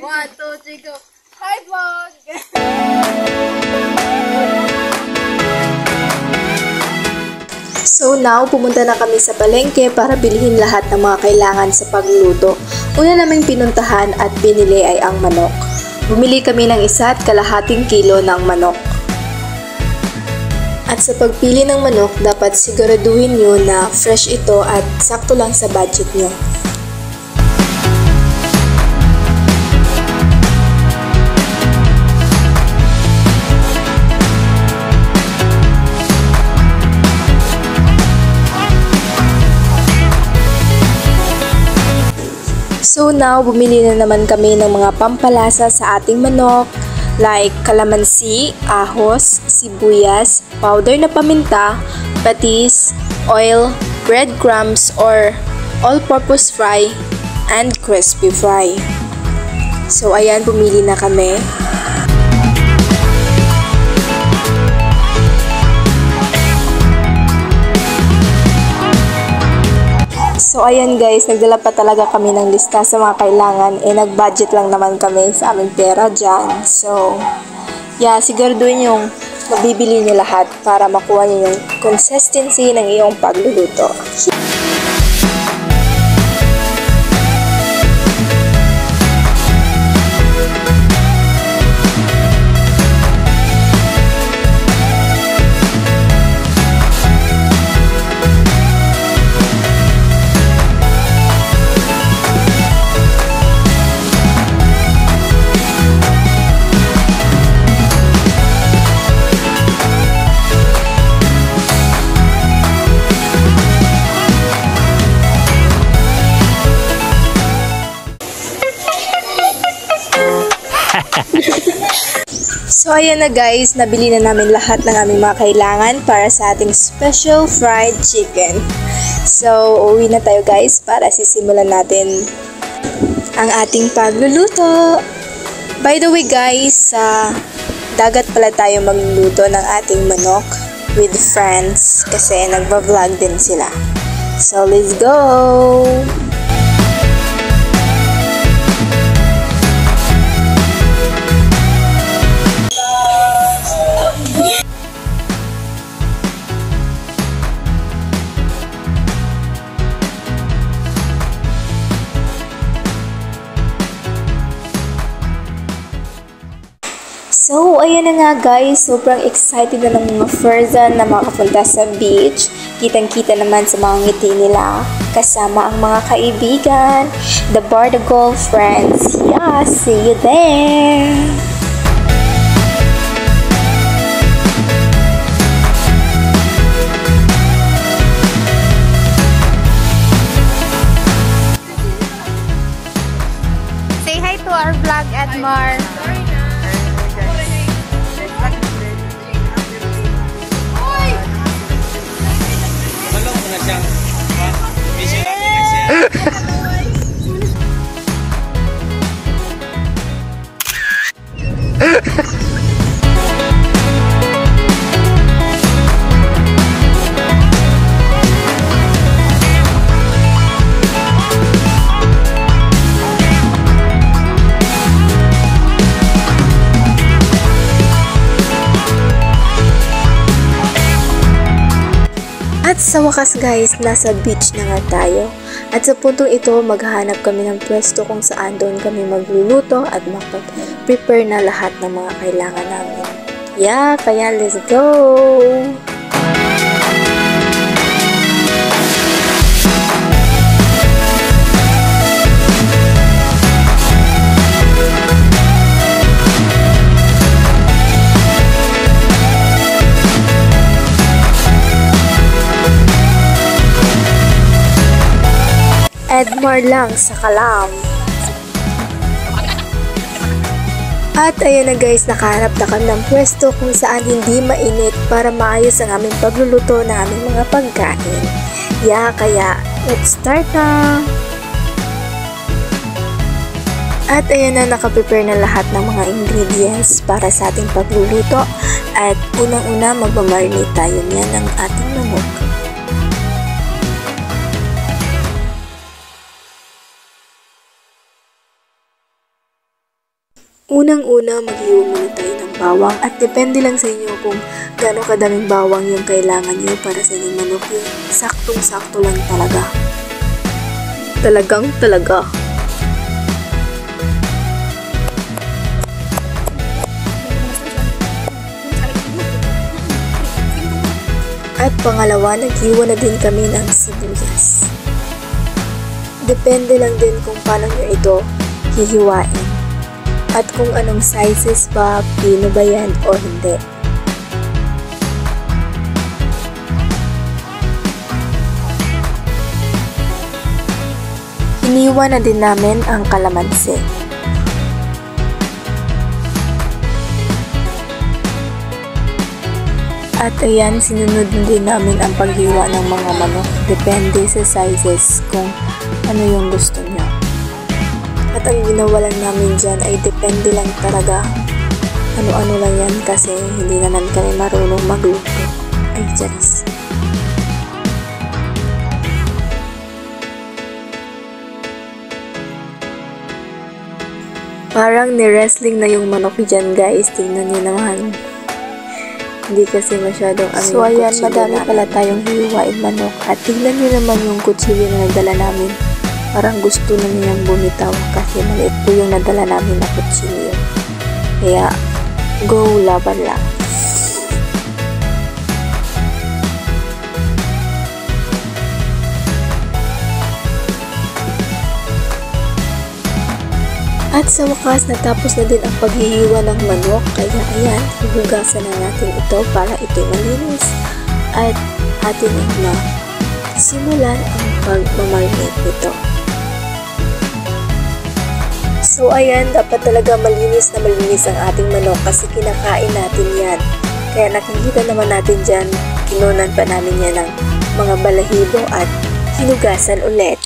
1, 2, 3, go! Hi, vlog! So now, pumunta na kami sa palengke para bilhin lahat ng mga kailangan sa pagluluto. Una naming pinuntahan at binili ay ang manok. Bumili kami ng 1.5 kilo ng manok. At sa pagpili ng manok, dapat siguraduhin nyo na fresh ito at sakto lang sa budget nyo. So now, bumili na naman kami ng mga pampalasa sa ating manok like kalamansi, ahos, sibuyas, powder na paminta, patis, oil, breadcrumbs or all-purpose fry, and crispy fry. So ayan, bumili na kami. So ayan guys, nagdala pa talaga kami ng lista sa mga kailangan. Nag-budget lang naman kami sa aming pera dyan. So, yeah, siguraduhin yung mabibili nyo lahat para makuha nyo yung consistency ng iyong pagluluto. So ayan na guys, nabili na namin lahat ng aming mga kailangan para sa ating special fried chicken. So uwi na tayo guys para sisimulan natin ang ating pagluluto. By the way guys, sa dagat pala tayo magluluto ng ating manok with friends kasi nagba-vlog din sila. So let's go! So, ayan na nga guys, sobrang excited na ng mga Ferzan na makapunta sa beach. Kitang-kita naman sa mga ngiti nila, kasama ang mga kaibigan, the Bardagal friends. Yeah, see you there! Say hi to our vlog, Edmar. At sa wakas guys, nasa beach na nga tayo. At sa puntong ito, maghahanap kami ng pwesto kung saan doon kami magluluto at mag-prepare na lahat ng mga kailangan namin. Yeah, kaya let's go! Edmar lang sa Kalam. At ayan na guys, nakahanap na kami ng pwesto kung saan hindi mainit para maayos ang aming pagluluto ng aming mga pagkain. Yeah, kaya let's start na! At ayan na, nakaprepare na lahat ng mga ingredients para sa ating pagluluto. At unang-una, magmamarinate tayo niyan ng ating manok. Unang-una, maghiwa muna tayo ng bawang at depende lang sa inyo kung gaano kadaming bawang yung kailangan nyo para sa inyong manok. Yung saktong-sakto lang talaga. Talagang talaga. At pangalawa, naghiwa na din kami ng sibuyas. Depende lang din kung paano nyo ito hihiwain. At kung anong sizes ba, pino ba yan o hindi. Hiniwa na din namin ang kalamansi. At ayan, sinunod din namin ang paghiwa ng mga manok. Depende sa sizes kung ano yung gusto niya. At ang ginawa lang namin dyan ay depende lang talaga. Ano-ano lang yan kasi hindi naman kami marunong magluto. Ay, charis. Parang ni-wrestling na yung manok dyan, guys. Tingnan niyo naman. Hindi kasi masyadong So ayan, madami pala tayong hiwain manok. At tingnan niyo naman yung kutsilyo na nadala namin. Parang gusto na niyang bumitaw kasi maliit po yung nadala namin na kutsilyo. Kaya, go, laban lang. At sa wakas, natapos na din ang paghihiwa ng manok. Kaya ayan, hugasan na natin ito para ito'y malinis. At atin na simulan ang pagmamarinate nito. So ayan, dapat talaga malinis na malinis ang ating manok kasi kinakain natin yan. Kaya nakikita naman natin dyan, kinunan pa namin yan ng mga balahibo at hinugasan ulit.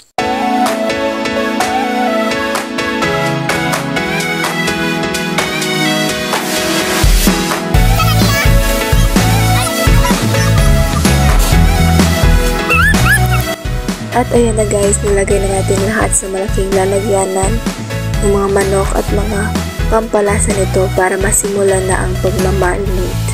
At ayan na guys, nilagay na natin lahat sa malaking lalagyanan ng mga manok at mga pampalasa nito para masimulan na ang pagmamarinate.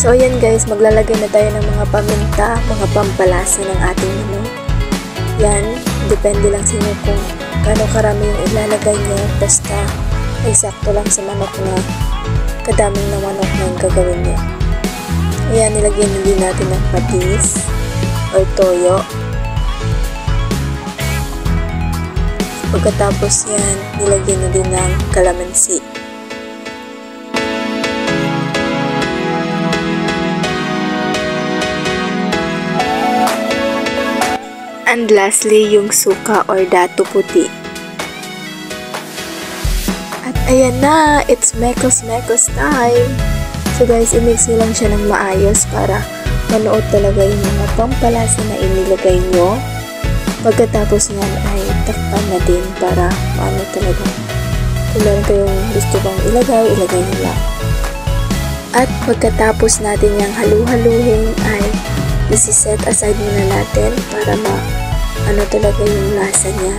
So ayan guys, maglalagay na tayo ng mga paminta, mga pampalasa ng ating manok. Yan, depende lang sa inyo kung gaano karami yung ilalagay nyo. Basta eksakto lang sa manok na kadaming na manok na yung gagawin nyo. Ayan, nilagyan na din natin ng patis or toyo. Pagkatapos yan, nilagyan na din ng kalamansi. And lastly, yung suka or dato puti. At ayan na, it's mekos time. So guys, i-mix nyo lang siya ng maayos para manood talaga yung mga pampalasa na inilagay nyo. Pagkatapos nyan ay takpan na din para maano talaga. Kung meron kayong gusto bang ilagay nyo lang. At pagkatapos natin yung halu-haluhin ay isi-set aside muna natin para ano talaga yung lasa niya.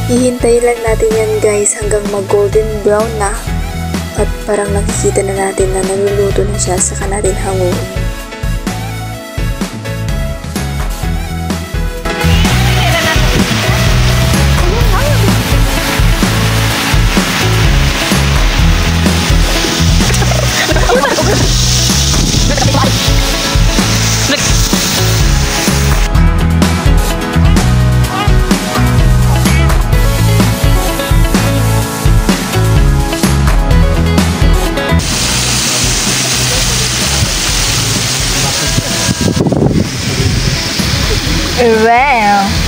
Hihintayin lang natin yan guys hanggang mag-golden brown na at parang nakikita na natin na naluluto na siya, saka natin hanguin. Well.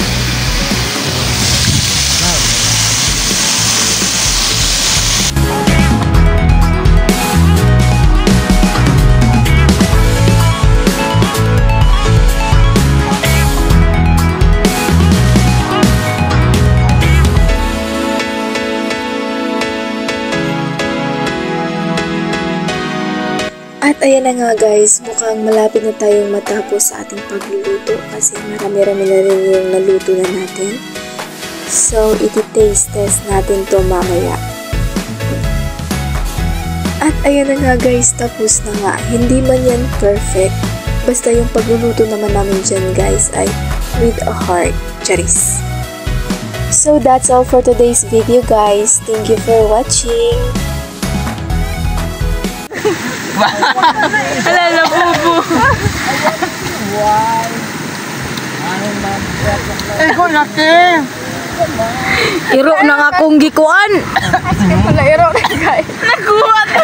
At ayan na nga guys, mukhang malapit na tayong matapos sa ating pagluluto kasi marami-rami na rin yung naluto na natin. So, iti-taste test natin to mamaya. At ayan na nga guys, tapos na nga. Hindi man yan perfect. Basta yung pagluluto naman namin dyan guys ay with a heart. Charis. So, that's all for today's video guys. Thank you for watching. Ala na bubu. Iko natin. Iro na nga kong gikuan. Wala iro na guys. Nakuha to.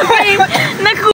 Nakuha.